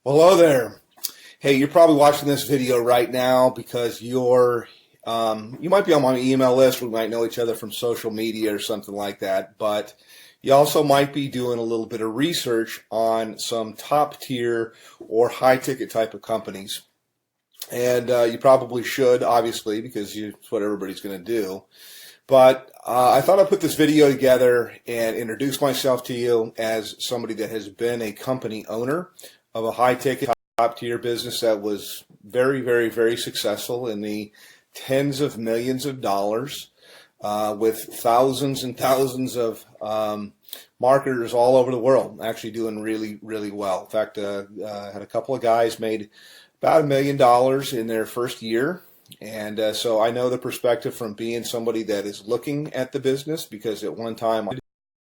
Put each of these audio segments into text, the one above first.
Well, hello there. Hey, you're probably watching this video right now because you might be on my email list. We might know each other from social media or something like that. But you also might be doing a little bit of research on some top tier or high ticket type of companies. And you probably should, obviously, because it's what everybody's going to do. But I thought I'd put this video together and introduce myself to you as somebody that has been a company owner of a high-ticket, top-tier business that was very, very, very successful in the tens of millions of dollars with thousands and thousands of marketers all over the world actually doing really, really well. In fact, I had a couple of guys made about $1 million in their first year. And so I know the perspective from being somebody that is looking at the business, because at one time I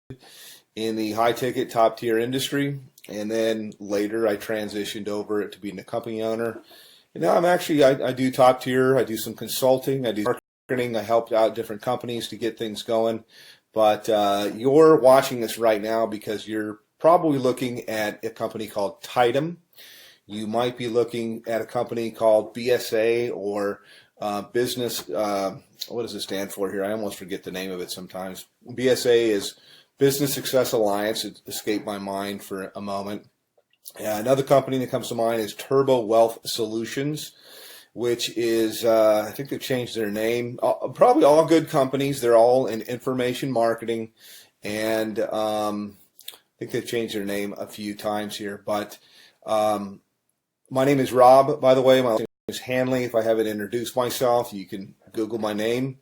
was in the high-ticket, top-tier industry, and then later I transitioned over to being a company owner. And now I do top-tier, I do some consulting, I do marketing, I helped out different companies to get things going. But you're watching this right now because you're probably looking at a company called Tidem. You might be looking at a company called BSA or business, what does it stand for here? I almost forget the name of it sometimes. BSA is Business Success Alliance. It escaped my mind for a moment. Another company that comes to mind is Turbo Wealth Solutions, which is, I think they've changed their name. Probably all good companies. They're all in information marketing. And I think they've changed their name a few times here. But my name is Rob, by the way. My name is Hanley. If I haven't introduced myself, you can Google my name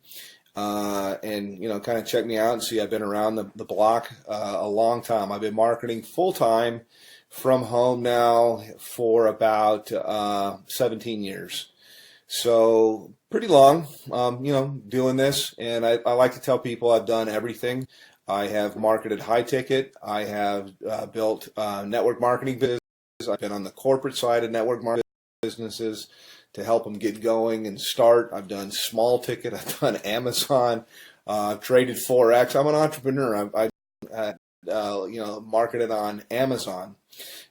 and kind of check me out and see I've been around the block a long time. I've been marketing full time from home now for about 17 years. So pretty long, doing this. And I like to tell people I've done everything. I have marketed high ticket. I have built network marketing business. I've been on the corporate side of network marketing businesses to help them get going and start. I've done small ticket. I've done Amazon. I've traded Forex. I'm an entrepreneur. I marketed on Amazon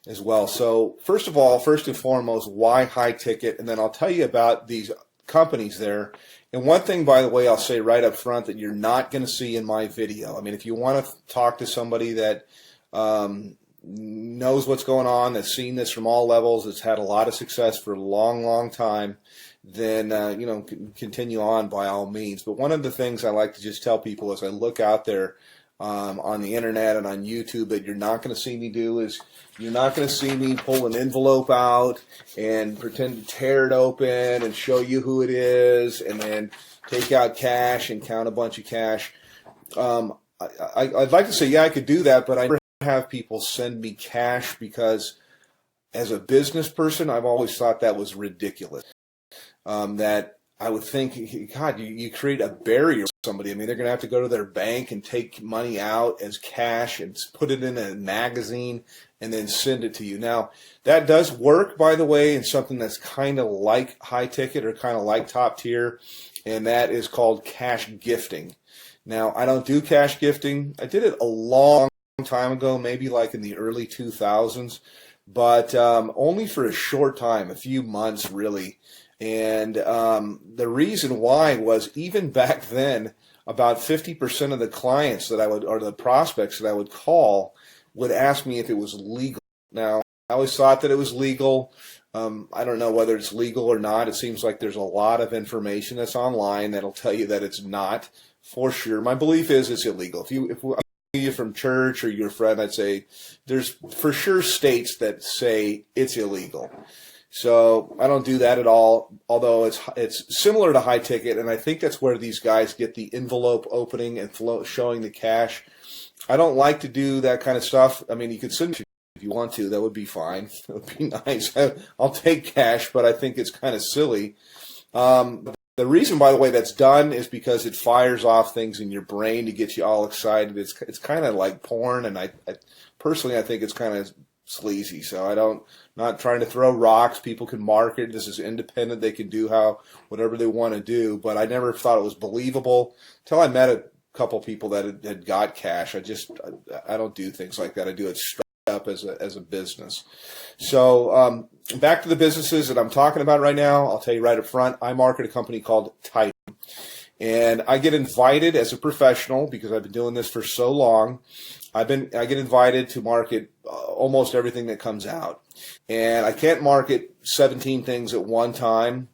as well. So first and foremost, why high ticket? And then I'll tell you about these companies there. And one thing, by the way, I'll say right up front that you're not going to see in my video. I mean, if you want to talk to somebody that knows what's going on, that's seen this from all levels, that's had a lot of success for a long, long time, then, continue on by all means. But one of the things I like to just tell people as I look out there on the internet and on YouTube that you're not going to see me do is you're not going to see me pull an envelope out and pretend to tear it open and show you who it is and then take out cash and count a bunch of cash. I'd like to say, yeah, I could do that, but I never have people send me cash because as a business person, I've always thought that was ridiculous. That I would think, God, you create a barrier with somebody. I mean, they're going to have to go to their bank and take money out as cash and put it in a magazine and then send it to you. Now, that does work, by the way, in something that's kind of like high ticket or kind of like top tier, and that is called cash gifting. Now, I don't do cash gifting. I did it a long time ago, maybe like in the early 2000s, but only for a short time, a few months really. And the reason why was even back then, about 50% of the clients that I would, or the prospects that I would call, would ask me if it was legal. Now, I always thought that it was legal. I don't know whether it's legal or not. It seems like there's a lot of information that's online that'll tell you that it's not for sure. My belief is it's illegal. If you're from church or your friend, I'd say there's for sure states that say it's illegal. So I don't do that at all, although it's similar to high ticket, and I think that's where these guys get the envelope opening and showing the cash. I don't like to do that kind of stuff. I mean, you could send it if you want to. That would be fine. That would be nice. I'll take cash, but I think it's kind of silly. The reason, by the way, that's done is because it fires off things in your brain to get you all excited. It's kind of like porn, and I personally think it's kind of sleazy. So not trying to throw rocks. People can market. This is independent. They can do whatever they want to do. But I never thought it was believable until I met a couple people that had got cash. I don't do things like that. I do it straight up as a business. So back to the businesses that I'm talking about right now. I'll tell you right up front, I market a company called Tidom. And I get invited as a professional, because I've been doing this for so long. I get invited to market almost everything that comes out. And I can't market 17 things at one time.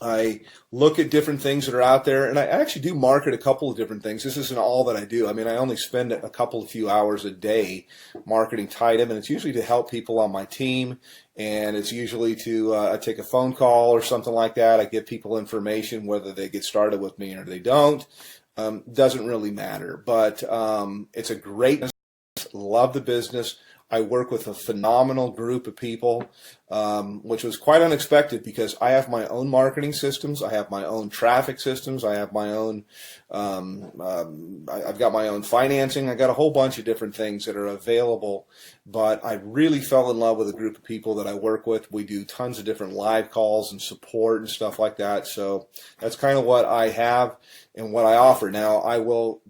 I look at different things that are out there, and I actually do market a couple of different things. This isn't all that I do. I mean, I only spend a few hours a day marketing Tidem, and it's usually to help people on my team, and it's usually to I take a phone call or something like that. I give people information, whether they get started with me or they don't. Doesn't really matter, but it's a great business. Love the business. I work with a phenomenal group of people, which was quite unexpected, because I have my own marketing systems. I have my own traffic systems. I have my own, I've got my own financing. I got a whole bunch of different things that are available, but I really fell in love with a group of people that I work with. We do tons of different live calls and support and stuff like that. So that's kind of what I have and what I offer. Now, I will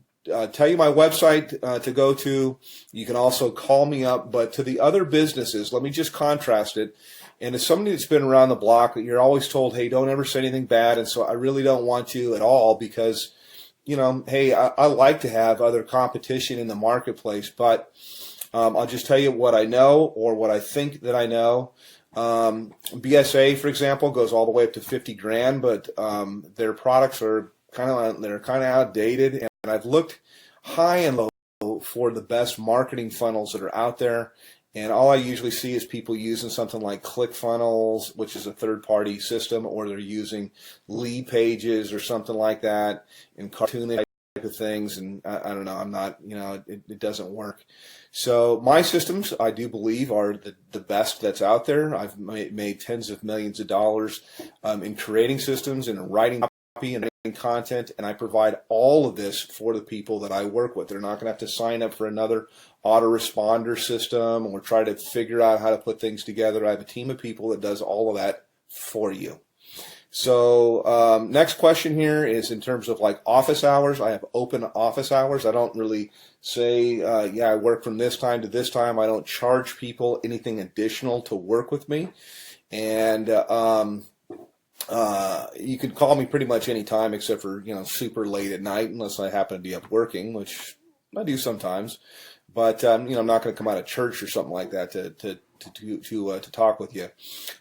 tell you my website to go to. You can also call me up. But to the other businesses, let me just contrast it. And as somebody that's been around the block, you're always told, hey, don't ever say anything bad. And so I really don't want to at all, because, you know, hey, I like to have other competition in the marketplace. But I'll just tell you what I know, or what I think that I know. BSA, for example, goes all the way up to 50 grand, but their products are kind of outdated. And I've looked high and low for the best marketing funnels that are out there, and all I usually see is people using something like ClickFunnels, which is a third-party system, or they're using Lead Pages or something like that, and cartoon type of things. And I don't know, I'm not, you know, it doesn't work. So my systems, I do believe, are the best that's out there. I've made tens of millions of dollars in creating systems and writing copy and content, and I provide all of this for the people that I work with. They're not going to have to sign up for another autoresponder system or try to figure out how to put things together. I have a team of people that does all of that for you. So next question here is in terms of like office hours. I have open office hours. I don't really say, yeah, I work from this time to this time. I don't charge people anything additional to work with me. And you can call me pretty much any time, except for, you know, super late at night, unless I happen to be up working, which I do sometimes. But you know, I'm not going to come out of church or something like that to talk with you.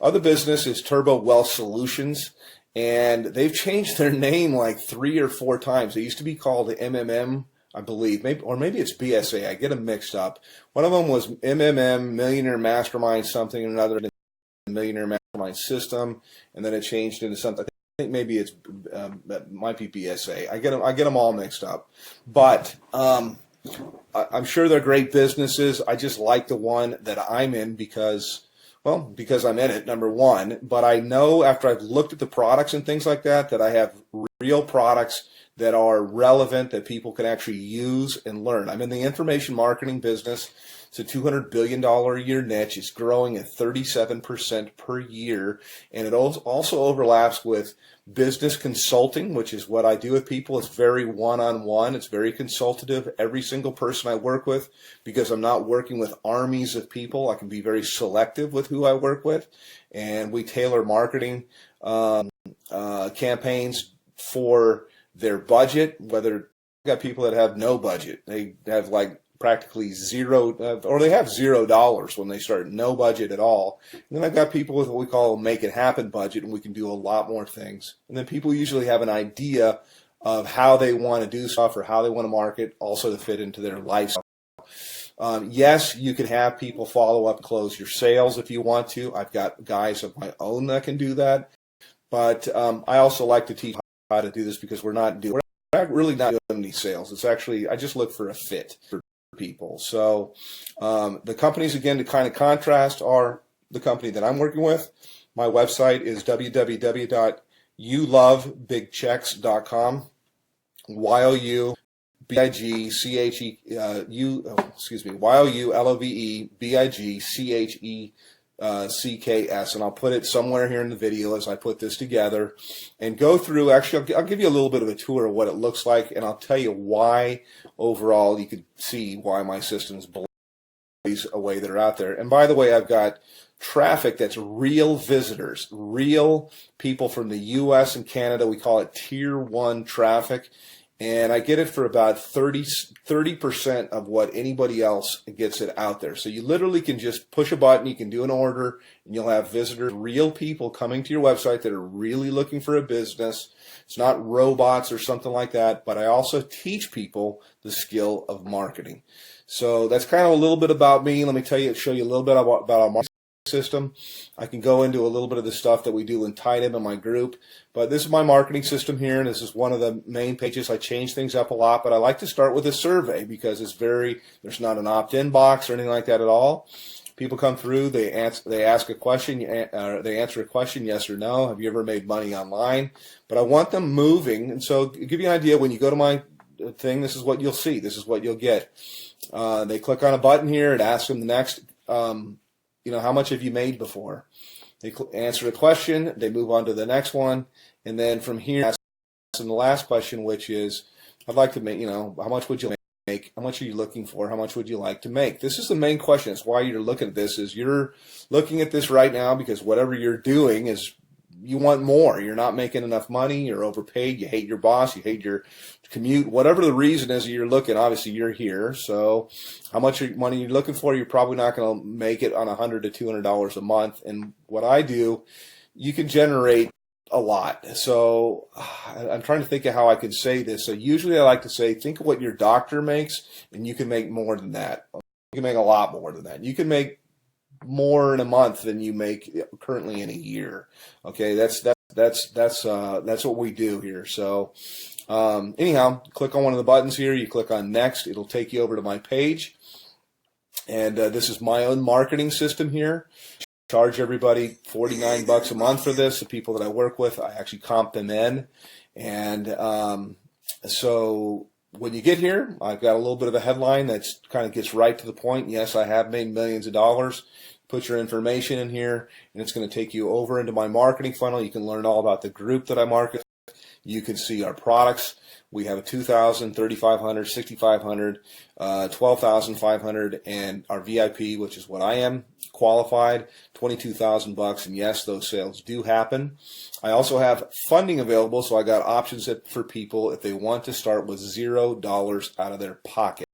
Other business is Turbo Wealth Solutions, and they've changed their name like 3 or 4 times. They used to be called MMM, I believe, maybe it's BSA. I get them mixed up. One of them was MMM, Millionaire Mastermind something or another. Millionaire Mastermind System, and then it changed into something. I think maybe it might be BSA. I get them all mixed up, but I'm sure they're great businesses. I just like the one that I'm in because I'm in it, number one. But I know after I've looked at the products and things like that, that I have real products that are relevant, that people can actually use and learn. I'm in the information marketing business. It's a $200 billion a year niche. It's growing at 37% per year. And it also overlaps with business consulting, which is what I do with people. It's very one-on-one. It's very consultative. Every single person I work with, because I'm not working with armies of people, I can be very selective with who I work with. And we tailor marketing campaigns for their budget, whether I've got people that have no budget. They have like practically zero, or they have $0 when they start, no budget at all. And then I've got people with what we call a make it happen budget, and we can do a lot more things. And then people usually have an idea of how they want to do stuff or how they want to market, also to fit into their lifestyle. Yes, you can have people follow up, close your sales if you want to. I've got guys of my own that can do that. But I also like to teach how to do this, because we're not really not doing any sales. It's actually, I just look for a fit for people. So the companies, again, to kind of contrast, are the company that I'm working with. My website is www.youlovebigchecks.com. YOULOVEBIGCHECKS, and I'll put it somewhere here in the video as I put this together and go through. Actually, I'll give you a little bit of a tour of what it looks like, and I'll tell you why overall. You could see why my system's below ways away that are out there. And by the way, I've got traffic that's real visitors, real people from the U.S. and Canada. We call it Tier 1 traffic. And I get it for about 30% of what anybody else gets it out there. So you literally can just push a button, you can do an order, and you'll have visitors, real people coming to your website that are really looking for a business. It's not robots or something like that, but I also teach people the skill of marketing. So that's kind of a little bit about me. Let me show you a little bit about our marketing system. I can go into a little bit of the stuff that we do in Tidem in my group, but this is my marketing system here, and this is one of the main pages. I change things up a lot, but I like to start with a survey because there's not an opt-in box or anything like that at all. People come through, they ask a question, they answer a question, yes or no. Have you ever made money online? But I want them moving, and so to give you an idea, when you go to my thing, this is what you'll see. This is what you'll get. They click on a button here. It asks them the next. How much have you made before? They answer a question, they move on to the next one, and then from here, ask them the last question, which is, I'd like to make, how much would you make? How much are you looking for? How much would you like to make? This is the main question. It's why you're looking at this, is you're looking at this right now because whatever you're doing is you want more. You're not making enough money. You're overpaid. You hate your boss. You hate your commute. Whatever the reason is you're looking, obviously you're here. So how much money you're looking for, you're probably not going to make it on $100 to $200 a month. And what I do, you can generate a lot. So I'm trying to think of how I can say this. So usually I like to say, think of what your doctor makes, and you can make more than that. You can make a lot more than that. You can make more in a month than you make currently in a year. Okay, that's what we do here. So anyhow, click on one of the buttons here. You click on next. It'll take you over to my page. And this is my own marketing system here. Charge everybody $49 a month for this. The people that I work with, I actually comp them in. And so when you get here, I've got a little bit of a headline that kind of gets right to the point. Yes, I have made millions of dollars. Put your information in here, and it's going to take you over into my marketing funnel. You can learn all about the group that I market. You can see our products. We have a $2,000, $3,500, $6,500, $12,500, and our VIP, which is what I am, qualified, $22,000. And yes, those sales do happen. I also have funding available, so I got options for people if they want to start with $0 out of their pocket.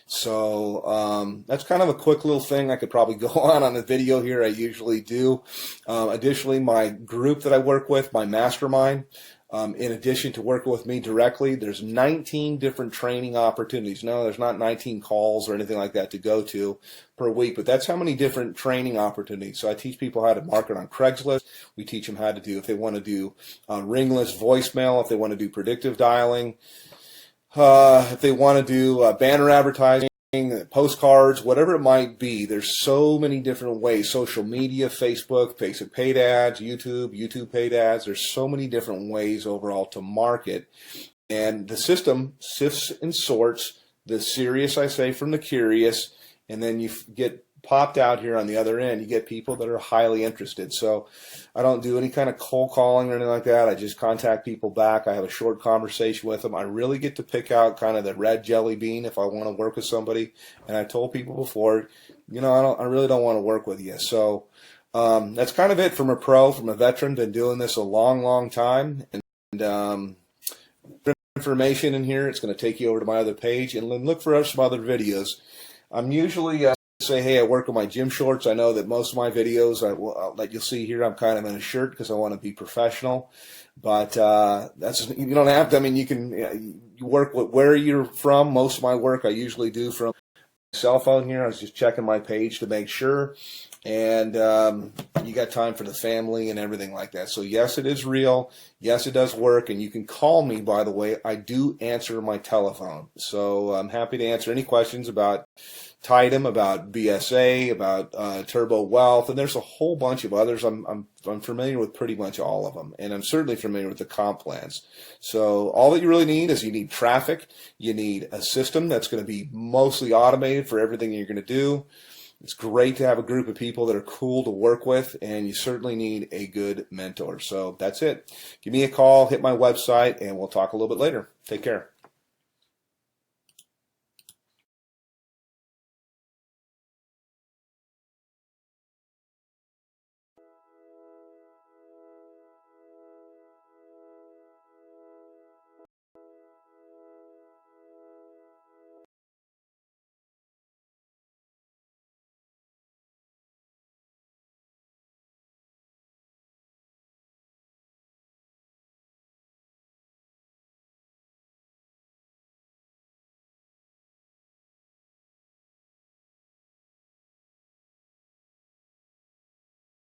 So that's kind of a quick little thing. I could probably go on a video here. I usually do. Additionally, my group that I work with, my mastermind, in addition to working with me directly, there's 19 different training opportunities. No, there's not 19 calls or anything like that to go to per week, but that's how many different training opportunities. So I teach people how to market on Craigslist. We teach them how to do, if they want to do ringless voicemail, if they want to do predictive dialing, if they want to do banner advertising, postcards, whatever it might be. There's so many different ways. Social media, Facebook paid ads, YouTube paid ads. There's so many different ways overall to market. And the system sifts and sorts the serious, I say, from the curious, and then you get popped out here on the other end. You get people that are highly interested. So I don't do any kind of cold calling or anything like that. I just contact people back. I have a short conversation with them. I really get to pick out kind of the red jelly bean if I want to work with somebody. And I told people before, I really don't want to work with you. So that's kind of it from a veteran, been doing this a long, long time. And information in here, it's going to take you over to my other page, and then look for some other videos. I'm usually say, hey, I work with my gym shorts. I know that most of my videos that you'll see here, I'm kind of in a shirt because I want to be professional. But that's, you don't have to. I mean, you can you work with where you're from. Most of my work I usually do from my cell phone here. I was just checking my page to make sure. And you got time for the family and everything like that. So yes, it is real. Yes, it does work. And you can call me, by the way. I do answer my telephone. So I'm happy to answer any questions about Tidem, about BSA, about Turbo Wealth, and there's a whole bunch of others. I'm familiar with pretty much all of them, and I'm certainly familiar with the comp plans. So all that you really need is you need traffic. You need a system that's going to be mostly automated for everything you're going to do. It's great to have a group of people that are cool to work with, and you certainly need a good mentor. So that's it. Give me a call, hit my website, and we'll talk a little bit later. Take care.